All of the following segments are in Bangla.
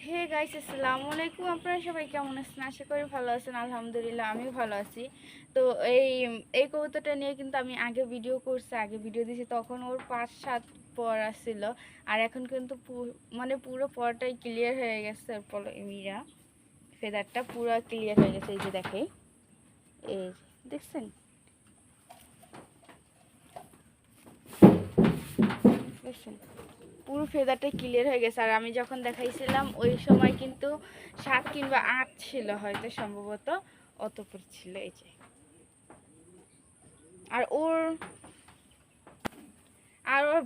হে গাইস, আসসালামু আলাইকুম। আপনারা সবাই কেমন আছেন? আশা করি ভালো আছেন। আলহামদুলিল্লাহ আমিও ভালো আছি। তো এই এই কবুতরটা নিয়ে কিন্তু আমি আগে ভিডিও করছি, আগে ভিডিও দিয়েছি, তখন ওর 5-7 পর আসছিল। আর এখন কিন্তু মানে পুরো পরটাই ক্লিয়ার হয়ে গেছে। মিরা ফেদারটা পুরো ক্লিয়ার হয়ে গেছে। এই যে দেখে, এই দেখছেন, দেখছেন পুরো ফেদারটা ক্লিয়ার হয়ে গেছে। আর আমি যখন দেখাইছিলাম ওই সময় কিন্তু 7 কিংবা 8 ছিল, হয়তো সম্ভবত অতপর ছিল। এই যে, আর ওর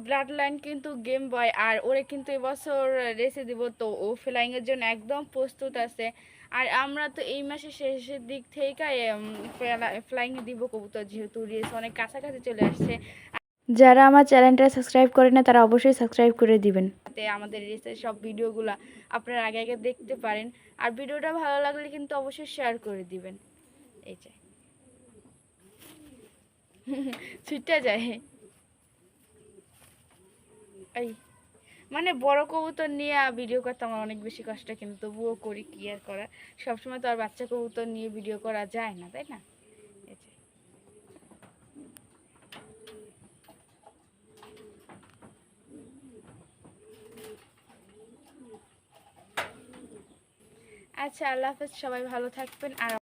ব্লাড লাইন কিন্তু গেম বয়। আর ওরে কিন্তু এবছর রেসে দিব, তো ও ফ্লাইং এর জন্য একদম প্রস্তুত আছে। আর আমরা তো এই মাসের শেষের দিক থেকে ফ্লাইং দিব কবুতর, যেহেতু রেস অনেক কাছাকাছি চলে আসছে। যারা আমার চ্যানেলটা সাবস্ক্রাইব করে না তারা অবশ্যই সাবস্ক্রাইব করে দিবেন, যাতে আমাদের রেসের সব ভিডিওগুলো আপনারা আগে আগে দেখতে পারেন। আর ভিডিওটা ভালো লাগলে কিন্তু অবশ্যই শেয়ার করে দিবেন। এই যে ছুটে যায়। এই মানে বড় কবুতর নিয়ে ভিডিও করতে আমার অনেক বেশি কষ্ট, কিন্তু তবুও করি, কি আর করা। সবসময় তো আর বাচ্চা কবুতর নিয়ে ভিডিও করা যায় না, তাই না? এই যে, আচ্ছা, আল্লাহ হাফেজ, সবাই ভালো থাকবেন। আর